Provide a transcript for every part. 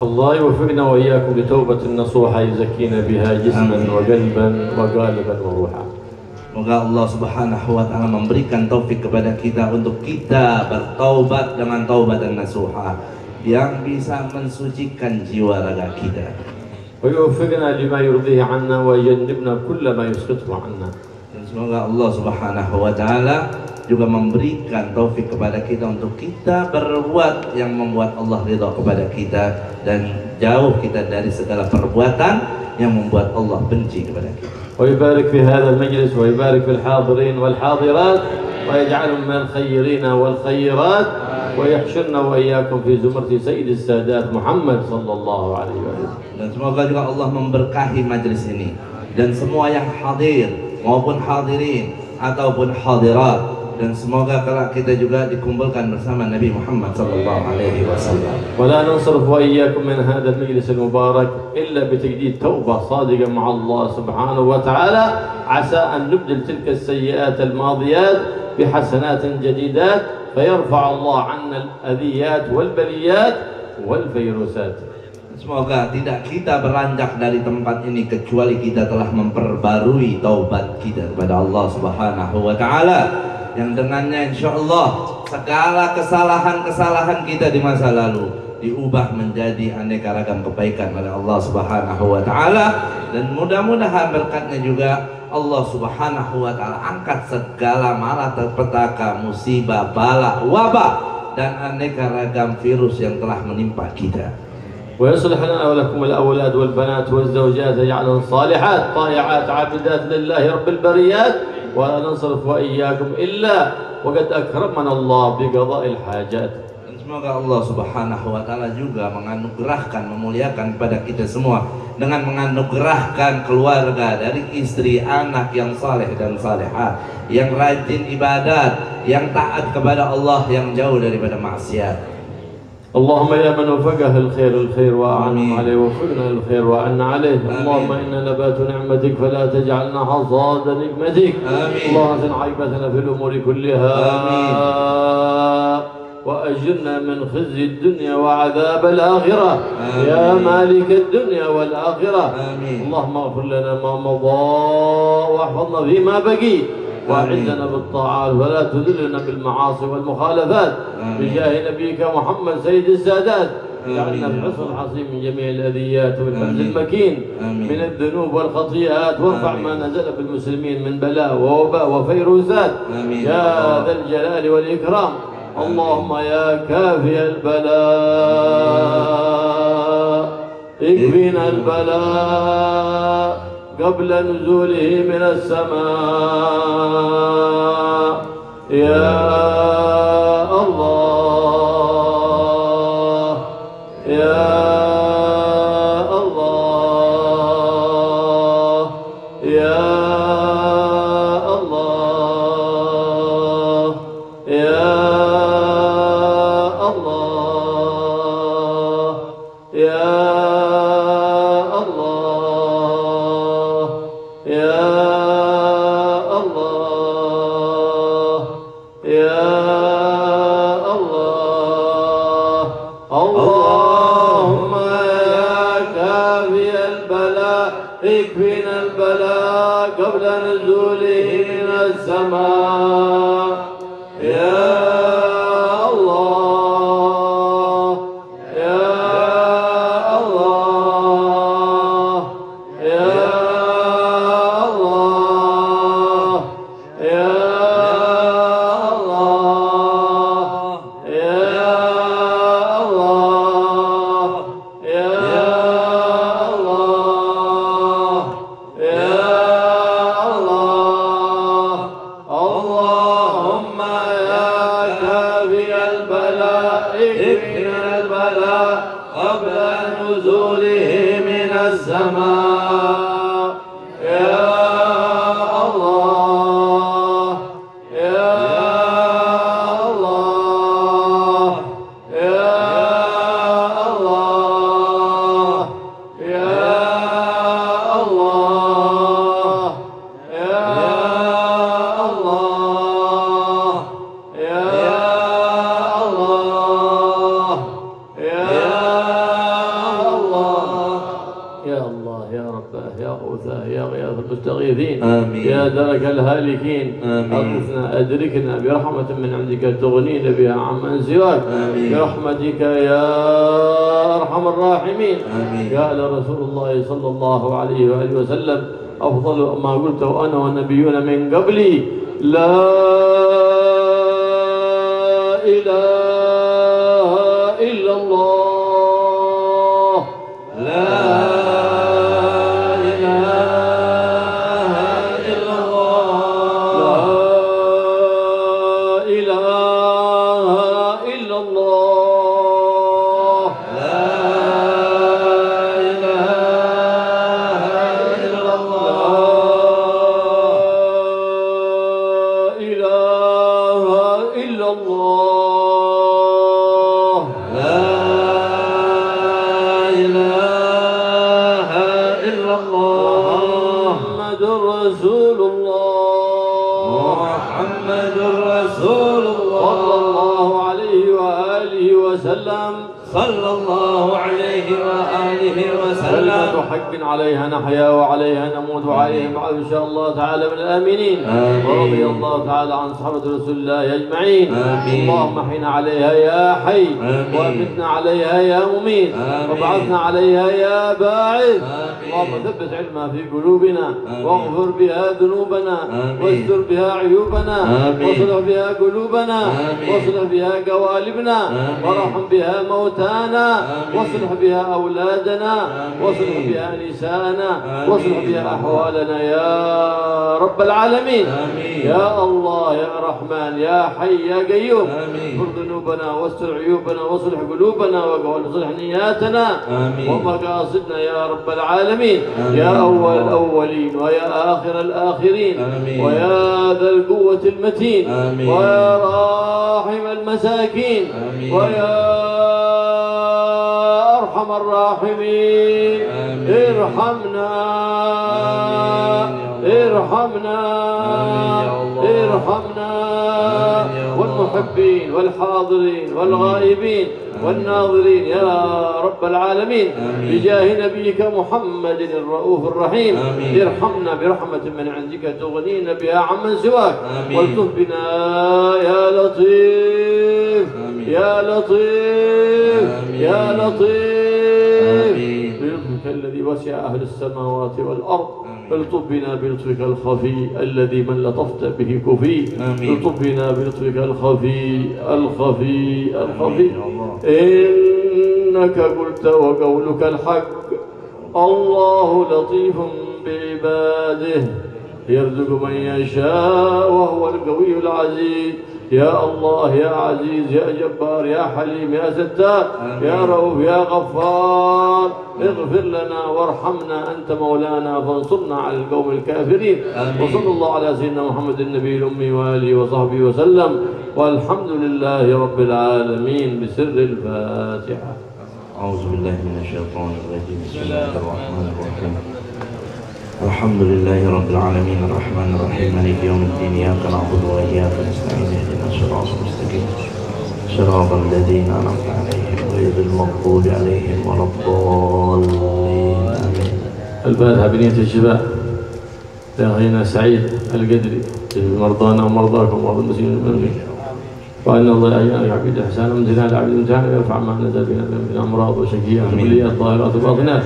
الله يوفقنا وإياكم لتوبة نصوحة يزكينا بها جسما وقلبا وقالبا وروحا. Semoga Allah Subhanahu wa taala memberikan taufik kepada kita untuk kita bertaubat dengan taubatan nasuha yang bisa mensucikan jiwa raga kita. ويوفقنا لما يرضيه عنا ويجنبنا كل ما يسخطه عنا. Dan semoga Allah Subhanahu wa taala juga memberikan taufik kepada kita untuk kita berbuat yang membuat Allah ridha kepada kita dan jauh kita dari segala perbuatan yang membuat Allah benci kepada kita. ويبارك في هذا المجلس ويبارك في الحاضرين والحاضرات ويجعلهم من الخيرين والخيرات ويحشرنا وإياكم في زمرة سيد السادات محمد صلى الله عليه وسلم. Dan semoga juga Allah memberkahi majelis ini dan semua yang hadir maupun hadirin ataupun hadirat, dan semoga kelak kita juga dikumpulkan bersama Nabi Muhammad sallallahu alaihi wasallam. ولا ننصرف وإياكم من هذا المجلس المبارك إلا بتجديد توبة صادقة مع الله سبحانه وتعالى، عسى أن نبدل تلك السيئات الماضيات بحسنات جديدات فيرفع الله عنا الأذيات والبليات والفيروسات. Semoga tidak kita beranjak dari tempat ini kecuali kita telah memperbarui taubat kita kepada Allah Subhanahu wa taala, yang dengannya insyaallah segala kesalahan-kesalahan kita di masa lalu diubah menjadi aneka ragam kebaikan oleh Allah Subhanahu wa taala, dan mudah-mudahan berkatnya juga Allah Subhanahu wa taala angkat segala malapetaka, musibah, bala, wabah dan aneka ragam virus yang telah menimpa kita. ويصلح لنا ولكم الأولاد والبنات والزوجات يجعلهم صالحات طائعات عابدات لله رب البريات، ولا ننصرف وإياكم إلا وقد أكرمنا الله بقضاء الحاجات. Semoga Allah Subhanahu wa taala juga menganugerahkan, memuliakan kepada kita semua dengan menganugerahkan keluarga dari istri, anak yang saleh dan salehah, yang rajin ibadat, yang taat kepada Allah, yang jauh daripada maksiat. اللهم يا من وفقه الخير الخير وأعنه عليه وفقنا الخير وأعنا عليه. اللهم إنا نبات نعمتك فلا تجعلنا حصاد نقمتك. اللهم احسن عاقبتنا في الأمور كلها. وأجرنا من خزي الدنيا وعذاب الآخرة. يا مالك الدنيا والآخرة. اللهم اغفر لنا ما مضى واحفظنا فيما بقي، وأعزنا بالطاعات ولا تذلنا بالمعاصي والمخالفات، بجاه نبيك محمد سيد السادات. اجعلنا في حصن حصين من جميع الأذيات والحفظ المكين من الذنوب والخطيئات، وارفع ما نزل بالمسلمين من بلاء ووباء وفيروسات يا ذا الجلال والإكرام. اللهم يا كافي البلاء اكفنا البلاء قبل نزوله من السماء يا الله يا الله يا الله يا الله يا اكفنا البلاء قبل نزوله من السماء يا الله يا الله يا الله يا الله يا الله يا قبل نزوله من السماء يا الله يا الله يا الله يا الله يا الله يا الله يا رباه يا غوثاه يا غياث المستغيثين آمين. يا درك الهالكين آمين. أغثنا أدركنا برحمة من عندك تغنينا بها عمن سواك برحمتك يا أرحم الراحمين. آمين. قال رسول الله صلى الله عليه وآله وسلم أفضل ما قلته أنا والنبيون من قبلي لا إله إلا الله لا إله إلا الله لا إله إلا الله لا إله إلا الله لا إله إلا الله لا إله إلا الله محمد رسول الله محمد رسول صلى الله الله عليه وآله وسلم صلى الله عليه وآله كلمة وسلم. حق عليها نحيا وعليها نموت وعليها بعد إن شاء الله تعالى من الآمنين. آمين. ورضي الله تعالى عن صحابة رسول الله أجمعين. آمين. اللهم احينا عليها يا حي آمين. وأمتنا عليها يا مميت آمين. وابعثنا عليها يا باعث. آمين. اللهم ثبت علمها في قلوبنا آمين. واغفر بها ذنوبنا آمين. واستر بها عيوبنا آمين. واصلح بها قلوبنا آمين. واصلح بها قوالبنا آمين. وارحم بها موتانا آمين. واصلح بها أولادنا آمين. واصلح بها نساءنا آمين. واصلح بها أحوالنا يا رب العالمين. آمين. يا الله يا رحمن يا حي يا قيوم آمين. اغفر ذنوبنا واستر عيوبنا واصلح قلوبنا واصلح نياتنا آمين. ومقاصدنا يا رب العالمين. آمين. يا أول الأولين ويا آخر الآخرين آمين. ويا ذا القوة المتين آمين. ويا راحم المساكين آمين. ويا أرحم الراحمين آمين. ارحمنا آمين يا الله. ارحمنا آمين يا الله. ارحمنا آمين يا الله. والمحبين والحاضرين والغائبين والناظرين يا رب العالمين. آمين. بجاه نبيك محمد الرؤوف الرحيم آمين. ارحمنا برحمة من عندك تغنينا بها عمن سواك آمين. والطف بنا يا لطيف آمين. يا لطيف آمين. يا لطيف آمين. بلطفك الذي وسع أهل السماوات والأرض آمين. الطف بنا بلطفك الخفي الذي من لطفت به كفي آمين. الطف بنا بلطفك الخفي الخفي الخفي يا الله. إنك قلت وقولك الحق الله لطيف بعباده يرزق من يشاء وهو القوي العزيز. يا الله يا عزيز يا جبار يا حليم يا ستار يا رؤوف يا غفار اغفر لنا وارحمنا أنت مولانا فانصرنا على القوم الكافرين. آمين. وصلى الله على سيدنا محمد النبي الأمي وآله وصحبه وسلم والحمد لله رب العالمين بسر الفاتحة. أعوذ بالله من الشيطان الرجيم. بسم الله الرحمن الرحيم. الحمد لله رب العالمين الرحمن الرحيم مالك يوم الدين إياك نعبد وإياك نستعين اهدنا الصراط المستقيم صراط الذين أنعمت عليهم غير المغضوب عليهم ولا الضالين آمين. الفاتحة بنية الشفاء لأخينا سعيد القدري مرضانا ومرضاكم ومرضى المسلمين المؤمنين وأن الله يعين العبيد إحسانا من زنا العبيد امتحانا ويرفع ما نزل بنا من أمراض وشكيات وكليات ظاهرات وباطنات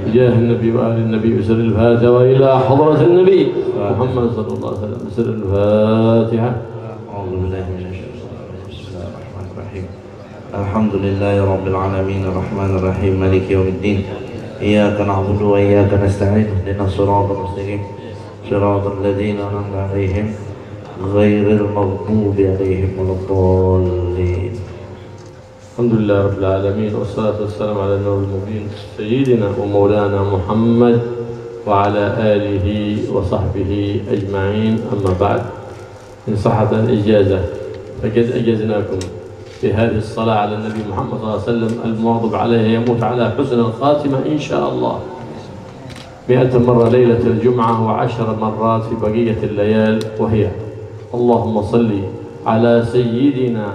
بجاه النبي وآل النبي بسر الفاتحة وإلى حضرة النبي محمد صلى الله عليه وسلم بسر الفاتحة. أعوذ بالله من الشيطان الرجيم. بسم الله الرحمن الرحيم. الحمد لله رب العالمين الرحمن الرحيم مالك يوم الدين إياك نعبد وإياك نستعين اهدنا الصراط المستقيم صراط الذين أنعمت عليهم غير المغضوب عليهم ولا الضالين. الحمد لله رب العالمين والصلاة والسلام على النور المبين سيدنا ومولانا محمد وعلى آله وصحبه أجمعين. أما بعد إن صحت الإجازة فقد أجزناكم بهذه الصلاة على النبي محمد صلى الله عليه وسلم المواظب عليها يموت على حسن الخاتمة إن شاء الله 100 مرة ليلة الجمعة و10 مرات في بقية الليال وهي اللهم صل على سيدنا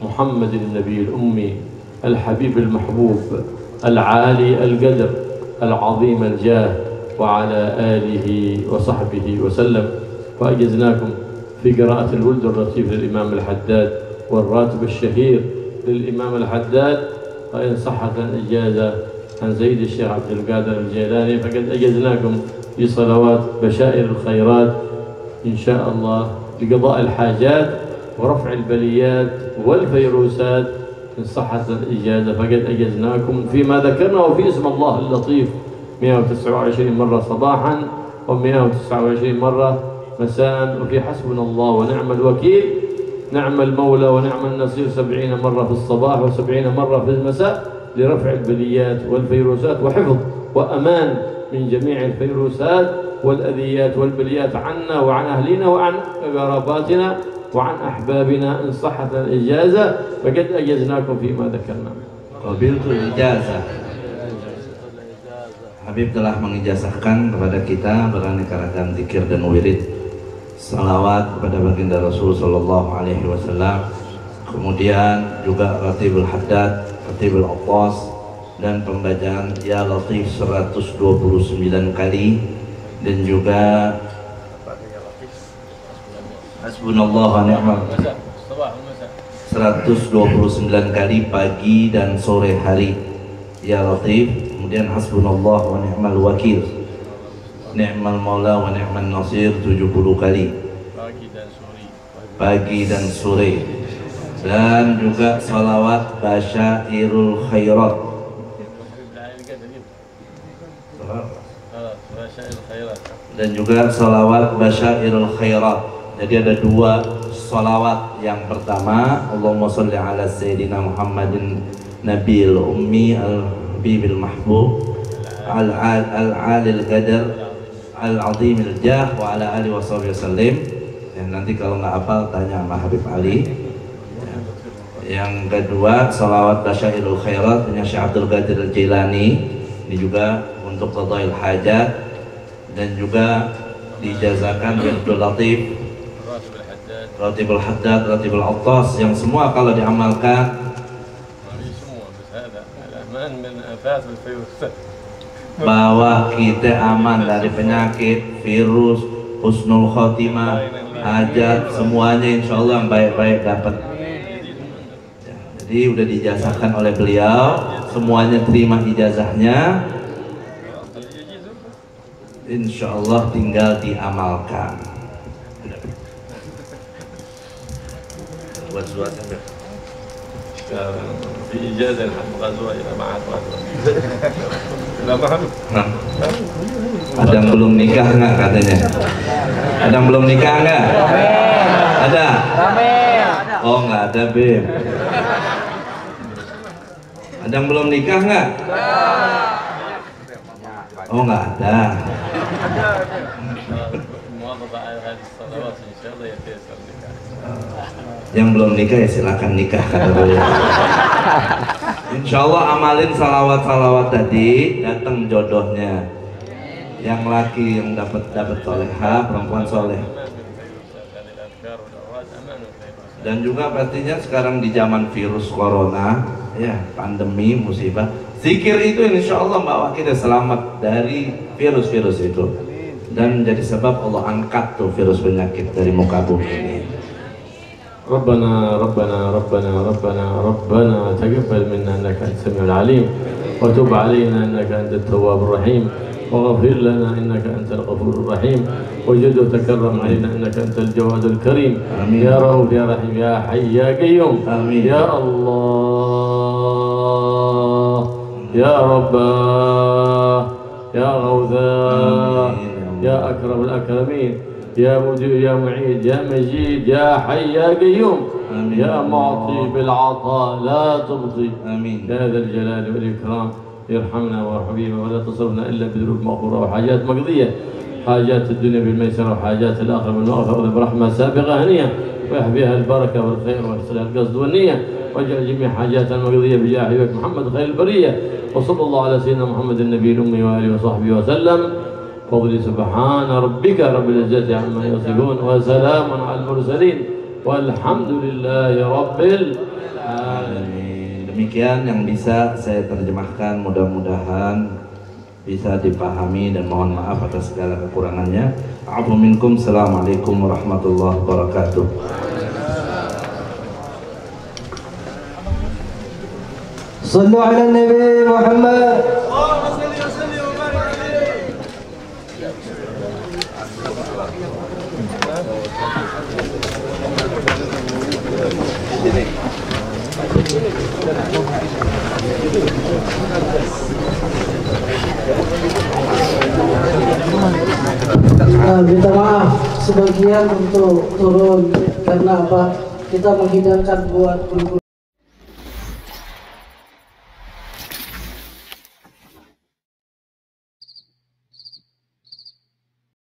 محمد النبي الأمي الحبيب المحبوب العالي القدر العظيم الجاه وعلى آله وصحبه وسلم. وأجزناكم في قراءة الولد اللطيف للإمام الحداد والراتب الشهير للإمام الحداد، فإن صحت الإجازة عن سيد الشيخ عبد القادر الجيلاني فقد أجزناكم في صلوات بشائر الخيرات إن شاء الله لقضاء الحاجات ورفع البليات والفيروسات. إن صحت الإجازة فقد أجزناكم فيما ذكرنا وفي اسم الله اللطيف 129 مرة صباحا و129 مرة مساء، وفي حسبنا الله ونعم الوكيل نعم المولى ونعم النصير 70 مرة في الصباح و70 مرة في المساء لرفع البليات والفيروسات وحفظ وأمان من جميع الفيروسات والأذيات والبليات عنا وعن أهلنا وعن قراباتنا وعن أحبابنا. إن صحت الإجازة فقد أجزناكم فيما ذكرنا. Qabiltul ijazah. Habib telah mengijazahkan kepada kita beraneka ragam zikir dan wirid, salawat kepada baginda Rasul Sallallahu Alaihi Wasallam, kemudian juga Ratibul Haddad, Ratibul Attas, dan pembacaan Ya Latif 129 kali, dan juga Hasbunallah wa ni'mal 129 kali pagi dan sore hari Ya Latif. Kemudian Hasbunallah wa ni'mal wakil, ni'mal maula wa ni'mal nasir 70 kali pagi dan sore, dan juga salawat Basyairul Khairat, dan juga salawat Basyairul Khairat. Jadi ada dua salawat. Yang pertama Allahumma sholli ala Sayyidina Muhammadin Nabil Ummi al-Habibil Mahbub al-Alil Qadar al-Azimil Jah wa ala alihi wa sahbihi wasallim. Nanti kalau nggak hafal tanya sama Habib Ali. Yang kedua salawat Basyairul Khairat punya Syekh Abdul Qadir Al-Jilani, ini juga untuk qadail hajat, dan juga dijazakan Abdul Latif, Ratibul Haddad, Ratibul Attas, yang semua kalau diamalkan bahwa kita aman dari penyakit, virus, husnul khotimah, hajat, semuanya insya Allah yang baik-baik dapat. Jadi udah dijazahkan oleh beliau, semuanya terima ijazahnya, insya Allah tinggal diamalkan. Buat enggak? في إجازة الغزوة إلى معهد غزوة. لا معهد. Ada yang belum nikah nggak katanya? Ada yang belum nikah nggak? Ada? Oh nggak ada, Beb. Ada yang belum nikah nggak? Oh nggak ada. Yang belum nikah ya silakan nikah kata beliau. Insya Allah amalin salawat tadi, datang jodohnya. Yang laki yang dapat soleha, perempuan soleh. Dan juga pastinya sekarang di zaman virus corona, ya pandemi musibah, zikir itu insya Allah bawa kita selamat dari virus-virus itu, dan jadi sebab Allah angkat tuh virus penyakit dari muka bumi ini. ربنا ربنا ربنا ربنا ربنا تقبل منا انك انت السميع العليم وتب علينا انك انت التواب الرحيم واغفر لنا انك انت الغفور الرحيم وجد وتكرم علينا انك انت الجواد الكريم. آمين. يا رؤوف يا رحيم يا حي يا قيوم. آمين. يا الله يا رباه يا غوثاه يا اكرم الاكرمين يا مجيب يا معيد يا مجيد يا حي يا قيوم. آمين. يا معطي بالعطاء لا تبطي. آمين. يا ذا الجلال والإكرام ارحمنا وارحمنا ولا تصرفنا إلا بذنوب مغفورة وحاجات مقضية، حاجات الدنيا بالميسرة وحاجات الآخرة بالمغفرة برحمة سابقة هنية ويحفيها البركة والخير ويحصلها القصد والنية واجعل جميع حاجاتنا المقضية بجاه حبيبك محمد خير البرية. وصلى الله على سيدنا محمد النبي الأمي وآله وصحبه وسلم. فضل سبحان ربك رب العزة عما يصفون وسلام على المرسلين والحمد لله رب العالمين. Demikian yang bisa saya terjemahkan, mudah-mudahan bisa dipahami, dan mohon maaf atas segala kekurangannya. Afu minkum. Assalamualaikum warahmatullahi wabarakatuh. Sallu ala Nabi Muhammad. Minta maaf sebagian untuk turun karena apa? Kita menghidangkan buat guru-guru